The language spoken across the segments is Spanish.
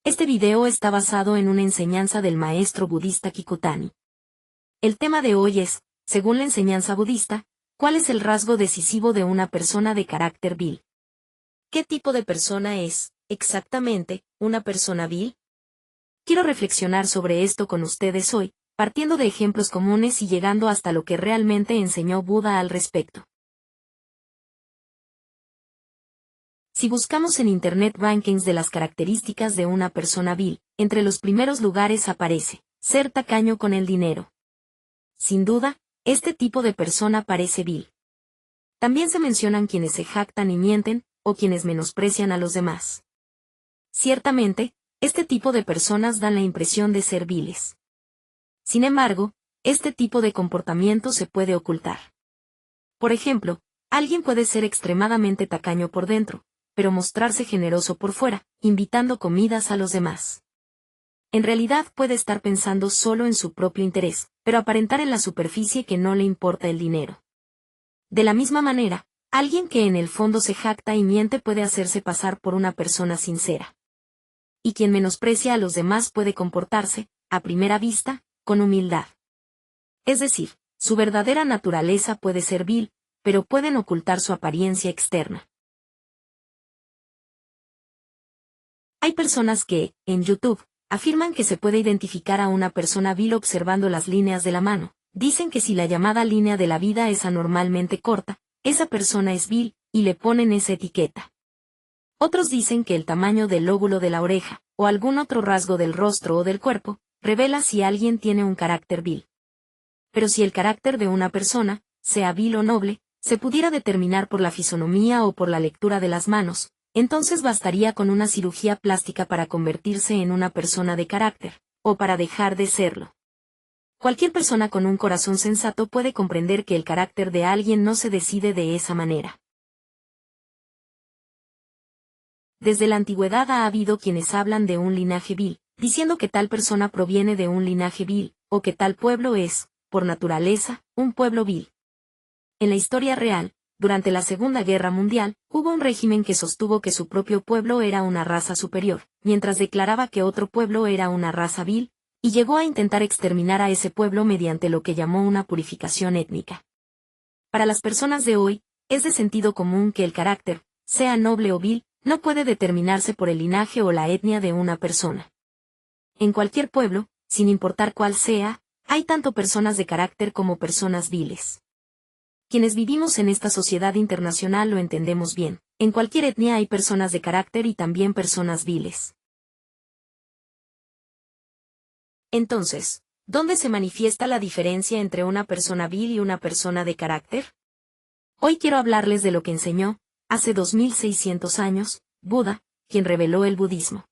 Este video está basado en una enseñanza del maestro budista Kikutani. El tema de hoy es, según la enseñanza budista, ¿cuál es el rasgo decisivo de una persona de carácter vil? ¿Qué tipo de persona es, exactamente, una persona vil? Quiero reflexionar sobre esto con ustedes hoy, partiendo de ejemplos comunes y llegando hasta lo que realmente enseñó Buda al respecto. Si buscamos en Internet rankings de las características de una persona vil, entre los primeros lugares aparece, ser tacaño con el dinero. Sin duda, este tipo de persona parece vil. También se mencionan quienes se jactan y mienten, o quienes menosprecian a los demás. Ciertamente, este tipo de personas dan la impresión de ser viles. Sin embargo, este tipo de comportamiento se puede ocultar. Por ejemplo, alguien puede ser extremadamente tacaño por dentro, pero mostrarse generoso por fuera, invitando comidas a los demás. En realidad puede estar pensando solo en su propio interés, pero aparentar en la superficie que no le importa el dinero. De la misma manera, alguien que en el fondo se jacta y miente puede hacerse pasar por una persona sincera. Y quien menosprecia a los demás puede comportarse, a primera vista, con humildad. Es decir, su verdadera naturaleza puede ser vil, pero pueden ocultar su apariencia externa. Hay personas que, en YouTube, afirman que se puede identificar a una persona vil observando las líneas de la mano. Dicen que si la llamada línea de la vida es anormalmente corta, esa persona es vil, y le ponen esa etiqueta. Otros dicen que el tamaño del lóbulo de la oreja, o algún otro rasgo del rostro o del cuerpo, revela si alguien tiene un carácter vil. Pero si el carácter de una persona, sea vil o noble, se pudiera determinar por la fisonomía o por la lectura de las manos, entonces bastaría con una cirugía plástica para convertirse en una persona de carácter, o para dejar de serlo. Cualquier persona con un corazón sensato puede comprender que el carácter de alguien no se decide de esa manera. Desde la antigüedad ha habido quienes hablan de un linaje vil, diciendo que tal persona proviene de un linaje vil, o que tal pueblo es, por naturaleza, un pueblo vil. En la historia real, durante la Segunda Guerra Mundial, hubo un régimen que sostuvo que su propio pueblo era una raza superior, mientras declaraba que otro pueblo era una raza vil, y llegó a intentar exterminar a ese pueblo mediante lo que llamó una purificación étnica. Para las personas de hoy, es de sentido común que el carácter, sea noble o vil, no puede determinarse por el linaje o la etnia de una persona. En cualquier pueblo, sin importar cuál sea, hay tanto personas de carácter como personas viles. Quienes vivimos en esta sociedad internacional lo entendemos bien. En cualquier etnia hay personas de carácter y también personas viles. Entonces, ¿dónde se manifiesta la diferencia entre una persona vil y una persona de carácter? Hoy quiero hablarles de lo que enseñó, hace 2600 años, Buda, quien reveló el budismo.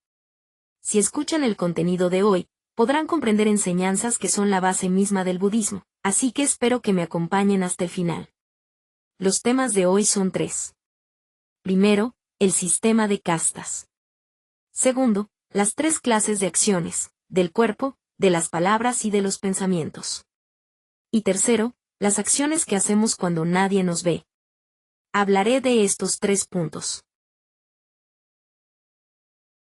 Si escuchan el contenido de hoy, podrán comprender enseñanzas que son la base misma del budismo, así que espero que me acompañen hasta el final. Los temas de hoy son 3. Primero, el sistema de castas. Segundo, las 3 clases de acciones, del cuerpo, de las palabras y de los pensamientos. Y tercero, las acciones que hacemos cuando nadie nos ve. Hablaré de estos 3 puntos.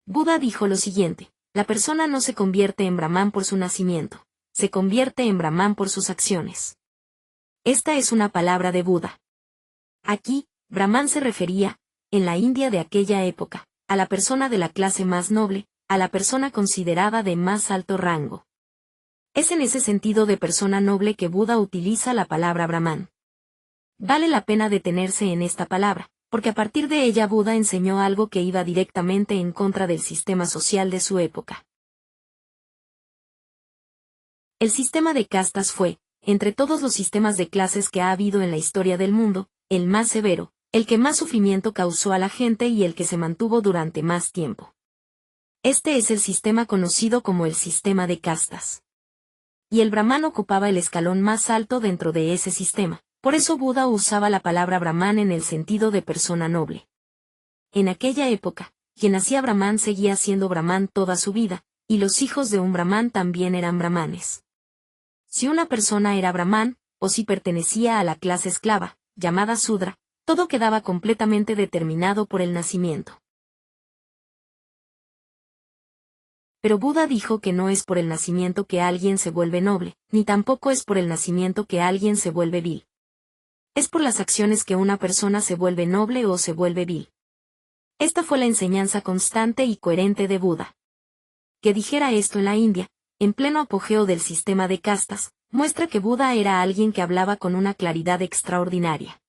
Buda dijo lo siguiente: la persona no se convierte en Brahman por su nacimiento, se convierte en Brahman por sus acciones. Esta es una palabra de Buda. Aquí, Brahman se refería, en la India de aquella época, a la persona de la clase más noble, a la persona considerada de más alto rango. Es en ese sentido de persona noble que Buda utiliza la palabra Brahman. Vale la pena detenerse en esta palabra, porque a partir de ella Buda enseñó algo que iba directamente en contra del sistema social de su época. El sistema de castas fue, entre todos los sistemas de clases que ha habido en la historia del mundo, el más severo, el que más sufrimiento causó a la gente y el que se mantuvo durante más tiempo. Este es el sistema conocido como el sistema de castas. Y el Brahman ocupaba el escalón más alto dentro de ese sistema. Por eso Buda usaba la palabra Brahman en el sentido de persona noble. En aquella época, quien hacía Brahman seguía siendo Brahman toda su vida, y los hijos de un Brahman también eran Brahmanes. Si una persona era Brahman, o si pertenecía a la clase esclava, llamada Sudra, todo quedaba completamente determinado por el nacimiento. Pero Buda dijo que no es por el nacimiento que alguien se vuelve noble, ni tampoco es por el nacimiento que alguien se vuelve vil. Es por las acciones que una persona se vuelve noble o se vuelve vil. Esta fue la enseñanza constante y coherente de Buda. Que dijera esto en la India, en pleno apogeo del sistema de castas, muestra que Buda era alguien que hablaba con una claridad extraordinaria.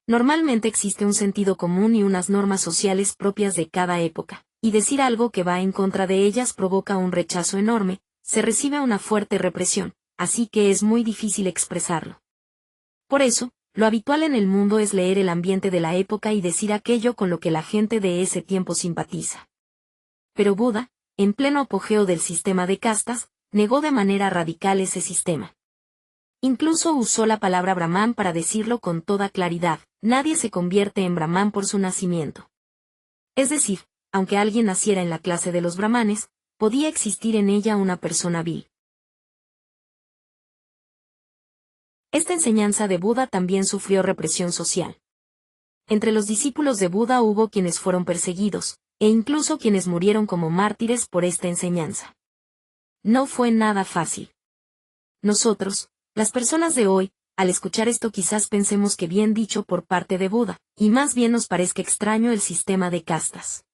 Normalmente existe un sentido común y unas normas sociales propias de cada época, y decir algo que va en contra de ellas provoca un rechazo enorme, se recibe una fuerte represión, así que es muy difícil expresarlo. Por eso, lo habitual en el mundo es leer el ambiente de la época y decir aquello con lo que la gente de ese tiempo simpatiza. Pero Buda, en pleno apogeo del sistema de castas, negó de manera radical ese sistema. Incluso usó la palabra Brahman para decirlo con toda claridad: nadie se convierte en Brahman por su nacimiento. Es decir, aunque alguien naciera en la clase de los brahmanes, podía existir en ella una persona vil. Esta enseñanza de Buda también sufrió represión social. Entre los discípulos de Buda hubo quienes fueron perseguidos, e incluso quienes murieron como mártires por esta enseñanza. No fue nada fácil. Nosotros, las personas de hoy, al escuchar esto quizás pensemos que bien dicho por parte de Buda, y más bien nos parezca extraño el sistema de castas.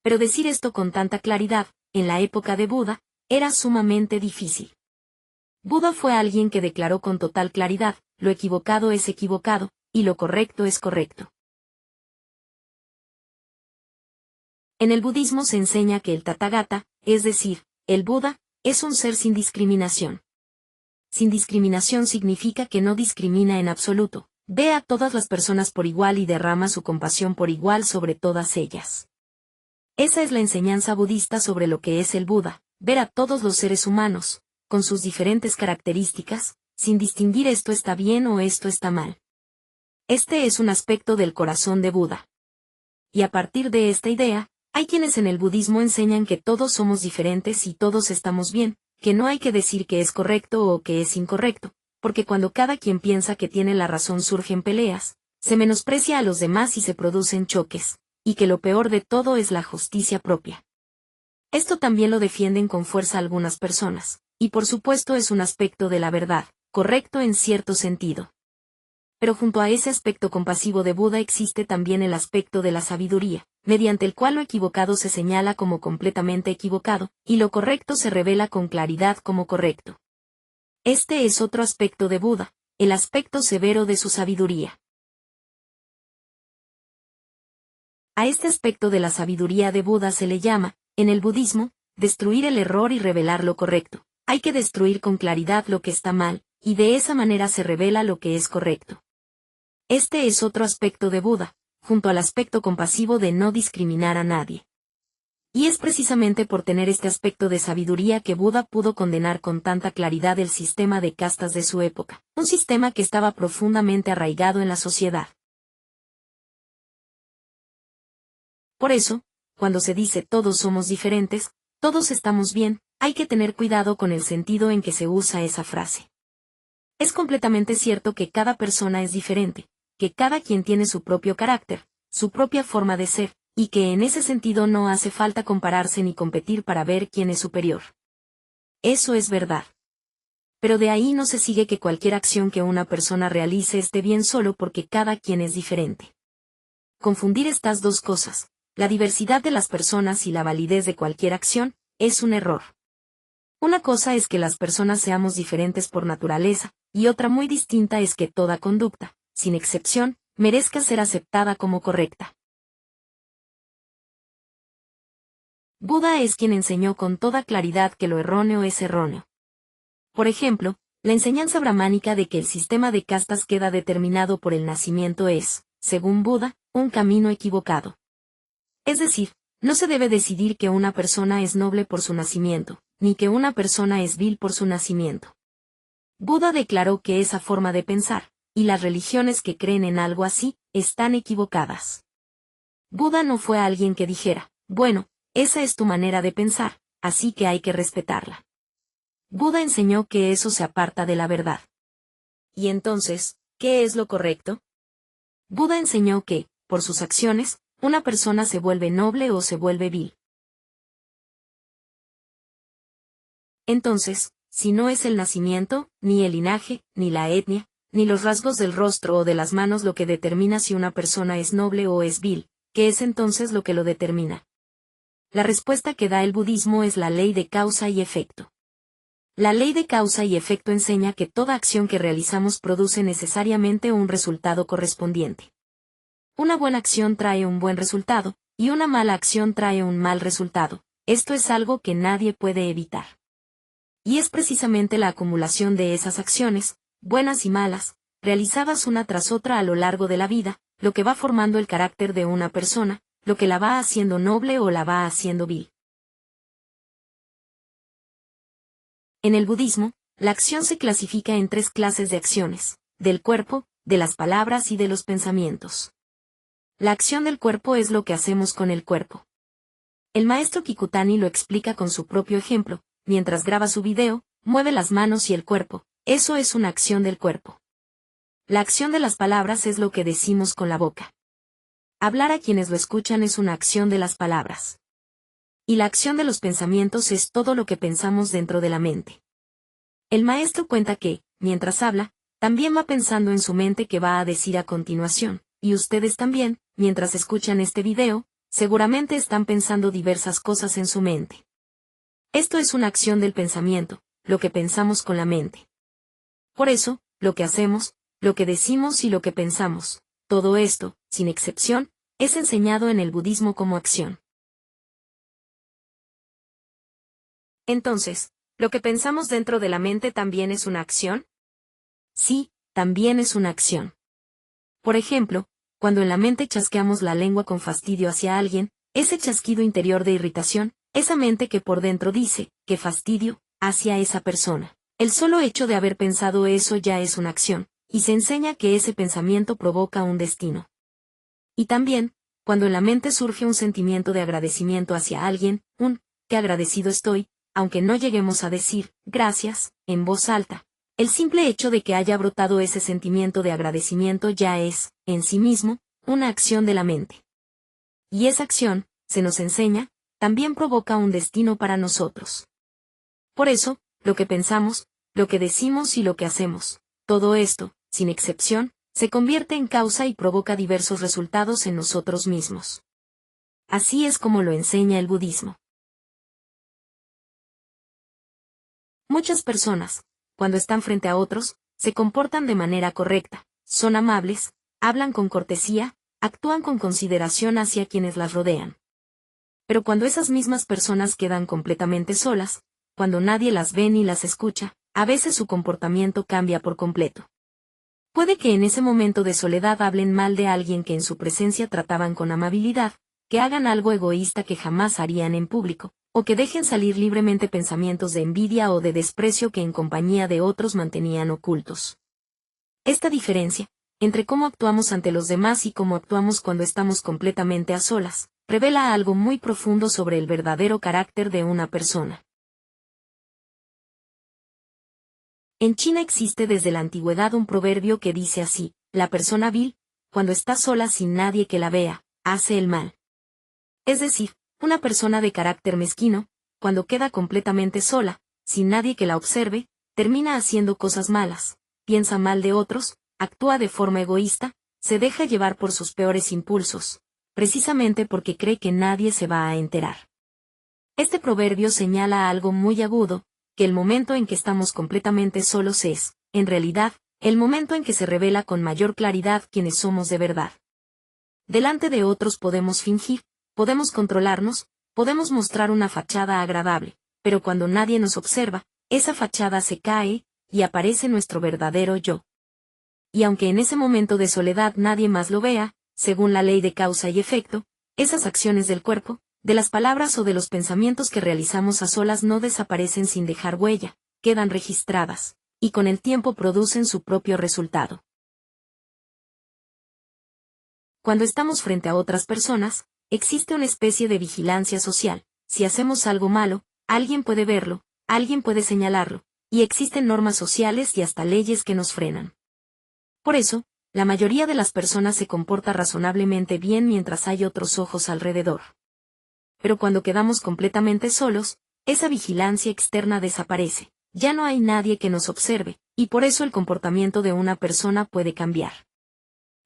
Pero decir esto con tanta claridad, en la época de Buda, era sumamente difícil. Buda fue alguien que declaró con total claridad: lo equivocado es equivocado, y lo correcto es correcto. En el budismo se enseña que el Tathagata, es decir, el Buda, es un ser sin discriminación. Sin discriminación significa que no discrimina en absoluto, ve a todas las personas por igual y derrama su compasión por igual sobre todas ellas. Esa es la enseñanza budista sobre lo que es el Buda: ver a todos los seres humanos, con sus diferentes características, sin distinguir esto está bien o esto está mal. Este es un aspecto del corazón de Buda. Y a partir de esta idea, hay quienes en el budismo enseñan que todos somos diferentes y todos estamos bien, que no hay que decir que es correcto o que es incorrecto, porque cuando cada quien piensa que tiene la razón surgen peleas, se menosprecia a los demás y se producen choques, y que lo peor de todo es la justicia propia. Esto también lo defienden con fuerza algunas personas, y por supuesto es un aspecto de la verdad, correcto en cierto sentido. Pero junto a ese aspecto compasivo de Buda existe también el aspecto de la sabiduría, mediante el cual lo equivocado se señala como completamente equivocado, y lo correcto se revela con claridad como correcto. Este es otro aspecto de Buda, el aspecto severo de su sabiduría. A este aspecto de la sabiduría de Buda se le llama, en el budismo, destruir el error y revelar lo correcto. Hay que destruir con claridad lo que está mal, y de esa manera se revela lo que es correcto. Este es otro aspecto de Buda, junto al aspecto compasivo de no discriminar a nadie. Y es precisamente por tener este aspecto de sabiduría que Buda pudo condenar con tanta claridad el sistema de castas de su época, un sistema que estaba profundamente arraigado en la sociedad. Por eso, cuando se dice todos somos diferentes, todos estamos bien, hay que tener cuidado con el sentido en que se usa esa frase. Es completamente cierto que cada persona es diferente, que cada quien tiene su propio carácter, su propia forma de ser, y que en ese sentido no hace falta compararse ni competir para ver quién es superior. Eso es verdad. Pero de ahí no se sigue que cualquier acción que una persona realice esté bien solo porque cada quien es diferente. Confundir estas dos cosas, la diversidad de las personas y la validez de cualquier acción, es un error. Una cosa es que las personas seamos diferentes por naturaleza, y otra muy distinta es que toda conducta, sin excepción, merezca ser aceptada como correcta. Buda es quien enseñó con toda claridad que lo erróneo es erróneo. Por ejemplo, la enseñanza brahmánica de que el sistema de castas queda determinado por el nacimiento es, según Buda, un camino equivocado. Es decir, no se debe decidir que una persona es noble por su nacimiento, ni que una persona es vil por su nacimiento. Buda declaró que esa forma de pensar, y las religiones que creen en algo así, están equivocadas. Buda no fue alguien que dijera, bueno, esa es tu manera de pensar, así que hay que respetarla. Buda enseñó que eso se aparta de la verdad. ¿Y entonces, qué es lo correcto? Buda enseñó que, por sus acciones, una persona se vuelve noble o se vuelve vil. Entonces, si no es el nacimiento, ni el linaje, ni la etnia, ni los rasgos del rostro o de las manos lo que determina si una persona es noble o es vil, ¿qué es entonces lo que lo determina? La respuesta que da el budismo es la ley de causa y efecto. La ley de causa y efecto enseña que toda acción que realizamos produce necesariamente un resultado correspondiente. Una buena acción trae un buen resultado, y una mala acción trae un mal resultado. Esto es algo que nadie puede evitar. Y es precisamente la acumulación de esas acciones, buenas y malas, realizadas una tras otra a lo largo de la vida, lo que va formando el carácter de una persona, lo que la va haciendo noble o la va haciendo vil. En el budismo, la acción se clasifica en 3 clases de acciones: del cuerpo, de las palabras y de los pensamientos. La acción del cuerpo es lo que hacemos con el cuerpo. El maestro Kikutani lo explica con su propio ejemplo: mientras graba su video, mueve las manos y el cuerpo, eso es una acción del cuerpo. La acción de las palabras es lo que decimos con la boca. Hablar a quienes lo escuchan es una acción de las palabras. Y la acción de los pensamientos es todo lo que pensamos dentro de la mente. El maestro cuenta que, mientras habla, también va pensando en su mente qué va a decir a continuación, y ustedes también, mientras escuchan este video, seguramente están pensando diversas cosas en su mente. Esto es una acción del pensamiento, lo que pensamos con la mente. Por eso, lo que hacemos, lo que decimos y lo que pensamos, todo esto, sin excepción, es enseñado en el budismo como acción. Entonces, ¿lo que pensamos dentro de la mente también es una acción? Sí, también es una acción. Por ejemplo, cuando en la mente chasqueamos la lengua con fastidio hacia alguien, ese chasquido interior de irritación, esa mente que por dentro dice, ¡qué fastidio!, hacia esa persona. El solo hecho de haber pensado eso ya es una acción, y se enseña que ese pensamiento provoca un destino. Y también, cuando en la mente surge un sentimiento de agradecimiento hacia alguien, qué agradecido estoy, aunque no lleguemos a decir, gracias, en voz alta. El simple hecho de que haya brotado ese sentimiento de agradecimiento ya es, en sí mismo, una acción de la mente. Y esa acción, se nos enseña, también provoca un destino para nosotros. Por eso, lo que pensamos, lo que decimos y lo que hacemos, todo esto, sin excepción, se convierte en causa y provoca diversos resultados en nosotros mismos. Así es como lo enseña el budismo. Muchas personas, cuando están frente a otros, se comportan de manera correcta, son amables, hablan con cortesía, actúan con consideración hacia quienes las rodean. Pero cuando esas mismas personas quedan completamente solas, cuando nadie las ve ni las escucha, a veces su comportamiento cambia por completo. Puede que en ese momento de soledad hablen mal de alguien que en su presencia trataban con amabilidad, que hagan algo egoísta que jamás harían en público, o que dejen salir libremente pensamientos de envidia o de desprecio que en compañía de otros mantenían ocultos. Esta diferencia, entre cómo actuamos ante los demás y cómo actuamos cuando estamos completamente a solas, revela algo muy profundo sobre el verdadero carácter de una persona. En China existe desde la antigüedad un proverbio que dice así: la persona vil, cuando está sola sin nadie que la vea, hace el mal. Es decir, una persona de carácter mezquino, cuando queda completamente sola, sin nadie que la observe, termina haciendo cosas malas, piensa mal de otros, actúa de forma egoísta, se deja llevar por sus peores impulsos, precisamente porque cree que nadie se va a enterar. Este proverbio señala algo muy agudo, que el momento en que estamos completamente solos es, en realidad, el momento en que se revela con mayor claridad quiénes somos de verdad. Delante de otros podemos fingir, podemos controlarnos, podemos mostrar una fachada agradable, pero cuando nadie nos observa, esa fachada se cae, y aparece nuestro verdadero yo. Y aunque en ese momento de soledad nadie más lo vea, según la ley de causa y efecto, esas acciones del cuerpo, de las palabras o de los pensamientos que realizamos a solas no desaparecen sin dejar huella, quedan registradas, y con el tiempo producen su propio resultado. Cuando estamos frente a otras personas, existe una especie de vigilancia social. Si hacemos algo malo, alguien puede verlo, alguien puede señalarlo, y existen normas sociales y hasta leyes que nos frenan. Por eso, la mayoría de las personas se comporta razonablemente bien mientras hay otros ojos alrededor. Pero cuando quedamos completamente solos, esa vigilancia externa desaparece. Ya no hay nadie que nos observe, y por eso el comportamiento de una persona puede cambiar.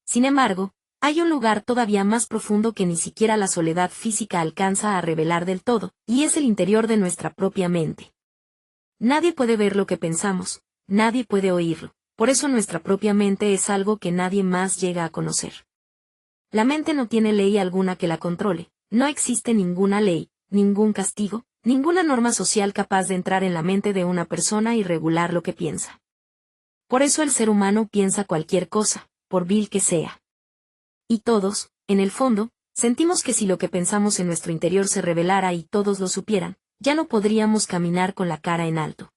Sin embargo, hay un lugar todavía más profundo que ni siquiera la soledad física alcanza a revelar del todo, y es el interior de nuestra propia mente. Nadie puede ver lo que pensamos, nadie puede oírlo, por eso nuestra propia mente es algo que nadie más llega a conocer. La mente no tiene ley alguna que la controle, no existe ninguna ley, ningún castigo, ninguna norma social capaz de entrar en la mente de una persona y regular lo que piensa. Por eso el ser humano piensa cualquier cosa, por vil que sea. Y todos, en el fondo, sentimos que si lo que pensamos en nuestro interior se revelara y todos lo supieran, ya no podríamos caminar con la cara en alto.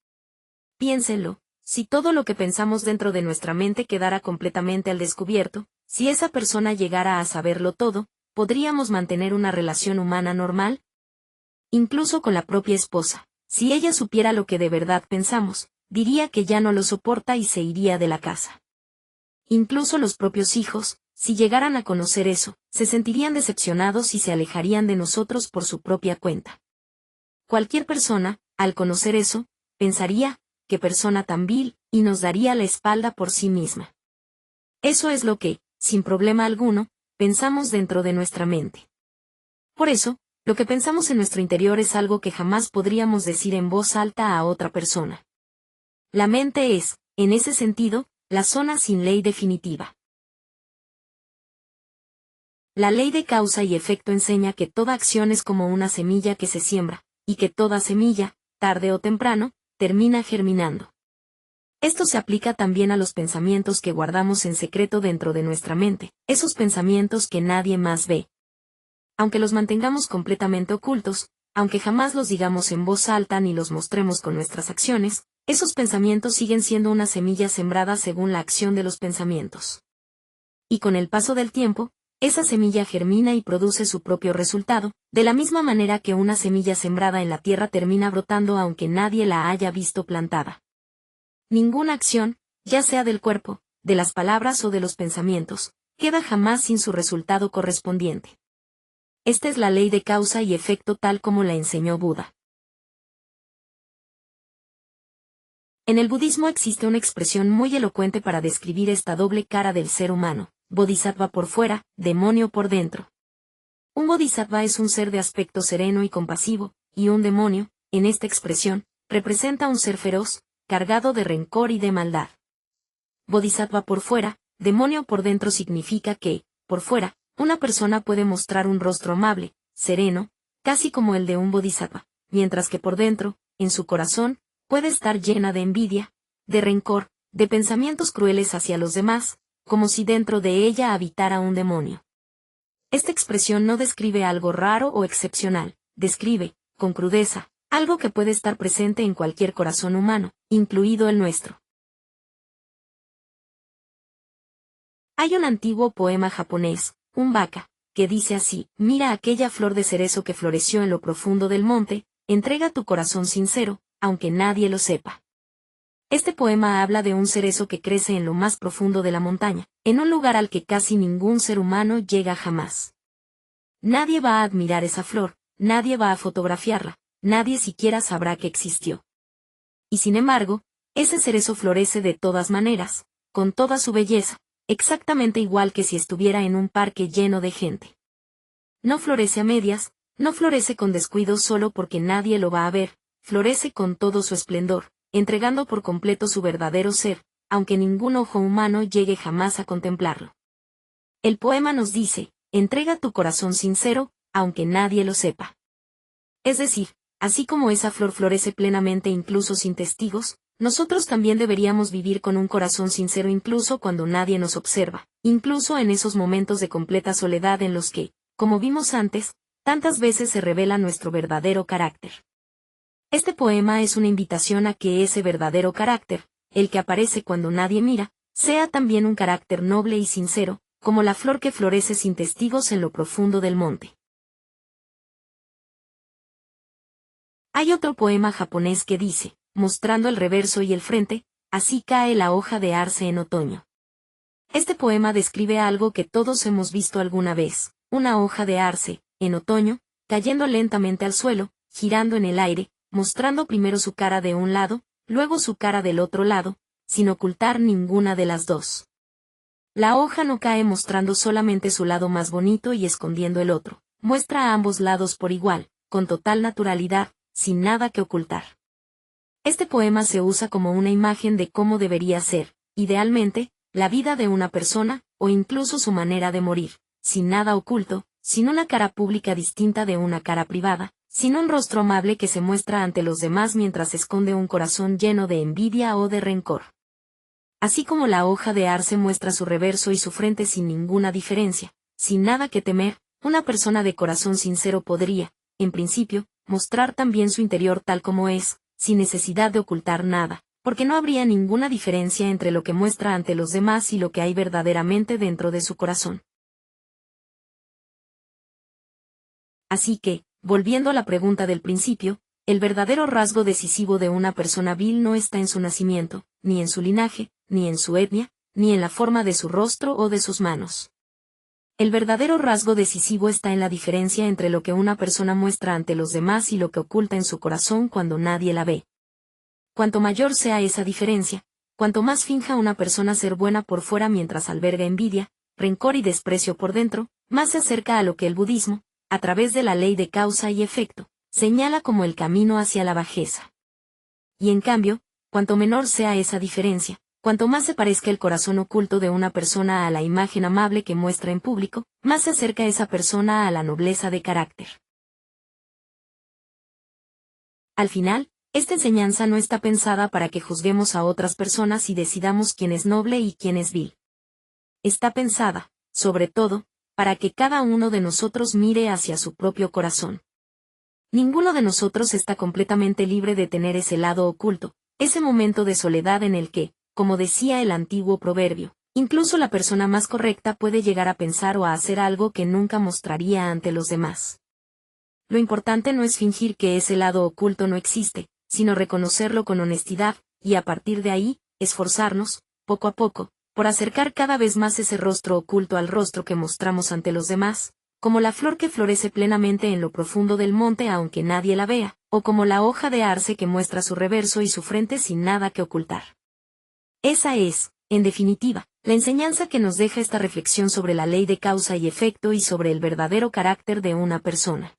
Piénsenlo, si todo lo que pensamos dentro de nuestra mente quedara completamente al descubierto, si esa persona llegara a saberlo todo, ¿podríamos mantener una relación humana normal? Incluso con la propia esposa, si ella supiera lo que de verdad pensamos, diría que ya no lo soporta y se iría de la casa. Incluso los propios hijos, si llegaran a conocer eso, se sentirían decepcionados y se alejarían de nosotros por su propia cuenta. Cualquier persona, al conocer eso, pensaría, qué persona tan vil, y nos daría la espalda por sí misma. Eso es lo que, sin problema alguno, pensamos dentro de nuestra mente. Por eso, lo que pensamos en nuestro interior es algo que jamás podríamos decir en voz alta a otra persona. La mente es, en ese sentido, la zona sin ley definitiva. La ley de causa y efecto enseña que toda acción es como una semilla que se siembra, y que toda semilla, tarde o temprano, termina germinando. Esto se aplica también a los pensamientos que guardamos en secreto dentro de nuestra mente, esos pensamientos que nadie más ve. Aunque los mantengamos completamente ocultos, aunque jamás los digamos en voz alta ni los mostremos con nuestras acciones, esos pensamientos siguen siendo una semilla sembrada según la acción de los pensamientos. Y con el paso del tiempo, esa semilla germina y produce su propio resultado, de la misma manera que una semilla sembrada en la tierra termina brotando aunque nadie la haya visto plantada. Ninguna acción, ya sea del cuerpo, de las palabras o de los pensamientos, queda jamás sin su resultado correspondiente. Esta es la ley de causa y efecto tal como la enseñó Buda. En el budismo existe una expresión muy elocuente para describir esta doble cara del ser humano: bodhisattva por fuera, demonio por dentro. Un bodhisattva es un ser de aspecto sereno y compasivo, y un demonio, en esta expresión, representa un ser feroz, cargado de rencor y de maldad. Bodhisattva por fuera, demonio por dentro significa que, por fuera, una persona puede mostrar un rostro amable, sereno, casi como el de un bodhisattva, mientras que por dentro, en su corazón, puede estar llena de envidia, de rencor, de pensamientos crueles hacia los demás, como si dentro de ella habitara un demonio. Esta expresión no describe algo raro o excepcional, describe, con crudeza, algo que puede estar presente en cualquier corazón humano, incluido el nuestro. Hay un antiguo poema japonés, un baka, que dice así: mira aquella flor de cerezo que floreció en lo profundo del monte, entrega tu corazón sincero, aunque nadie lo sepa. Este poema habla de un cerezo que crece en lo más profundo de la montaña, en un lugar al que casi ningún ser humano llega jamás. Nadie va a admirar esa flor, nadie va a fotografiarla, nadie siquiera sabrá que existió. Y sin embargo, ese cerezo florece de todas maneras, con toda su belleza, exactamente igual que si estuviera en un parque lleno de gente. No florece a medias, no florece con descuido solo porque nadie lo va a ver, florece con todo su esplendor, entregando por completo su verdadero ser, aunque ningún ojo humano llegue jamás a contemplarlo. El poema nos dice: entrega tu corazón sincero, aunque nadie lo sepa. Es decir, así como esa flor florece plenamente incluso sin testigos, nosotros también deberíamos vivir con un corazón sincero incluso cuando nadie nos observa, incluso en esos momentos de completa soledad en los que, como vimos antes, tantas veces se revela nuestro verdadero carácter. Este poema es una invitación a que ese verdadero carácter, el que aparece cuando nadie mira, sea también un carácter noble y sincero, como la flor que florece sin testigos en lo profundo del monte. Hay otro poema japonés que dice, mostrando el reverso y el frente: así cae la hoja de arce en otoño. Este poema describe algo que todos hemos visto alguna vez: una hoja de arce, en otoño, cayendo lentamente al suelo, girando en el aire, mostrando primero su cara de un lado, luego su cara del otro lado, sin ocultar ninguna de las dos. La hoja no cae mostrando solamente su lado más bonito y escondiendo el otro, muestra a ambos lados por igual, con total naturalidad, sin nada que ocultar. Este poema se usa como una imagen de cómo debería ser, idealmente, la vida de una persona, o incluso su manera de morir, sin nada oculto, sin una cara pública distinta de una cara privada, sin un rostro amable que se muestra ante los demás mientras esconde un corazón lleno de envidia o de rencor. Así como la hoja de arce muestra su reverso y su frente sin ninguna diferencia, sin nada que temer, una persona de corazón sincero podría, en principio, mostrar también su interior tal como es, sin necesidad de ocultar nada, porque no habría ninguna diferencia entre lo que muestra ante los demás y lo que hay verdaderamente dentro de su corazón. Así que, volviendo a la pregunta del principio, el verdadero rasgo decisivo de una persona vil no está en su nacimiento, ni en su linaje, ni en su etnia, ni en la forma de su rostro o de sus manos. El verdadero rasgo decisivo está en la diferencia entre lo que una persona muestra ante los demás y lo que oculta en su corazón cuando nadie la ve. Cuanto mayor sea esa diferencia, cuanto más finja una persona ser buena por fuera mientras alberga envidia, rencor y desprecio por dentro, más se acerca a lo que el budismo, a través de la ley de causa y efecto, señala como el camino hacia la bajeza. Y en cambio, cuanto menor sea esa diferencia, cuanto más se parezca el corazón oculto de una persona a la imagen amable que muestra en público, más se acerca esa persona a la nobleza de carácter. Al final, esta enseñanza no está pensada para que juzguemos a otras personas y decidamos quién es noble y quién es vil. Está pensada, sobre todo, para que cada uno de nosotros mire hacia su propio corazón. Ninguno de nosotros está completamente libre de tener ese lado oculto, ese momento de soledad en el que, como decía el antiguo proverbio, incluso la persona más correcta puede llegar a pensar o a hacer algo que nunca mostraría ante los demás. Lo importante no es fingir que ese lado oculto no existe, sino reconocerlo con honestidad, y a partir de ahí, esforzarnos, poco a poco, por acercar cada vez más ese rostro oculto al rostro que mostramos ante los demás, como la flor que florece plenamente en lo profundo del monte aunque nadie la vea, o como la hoja de arce que muestra su reverso y su frente sin nada que ocultar. Esa es, en definitiva, la enseñanza que nos deja esta reflexión sobre la ley de causa y efecto y sobre el verdadero carácter de una persona.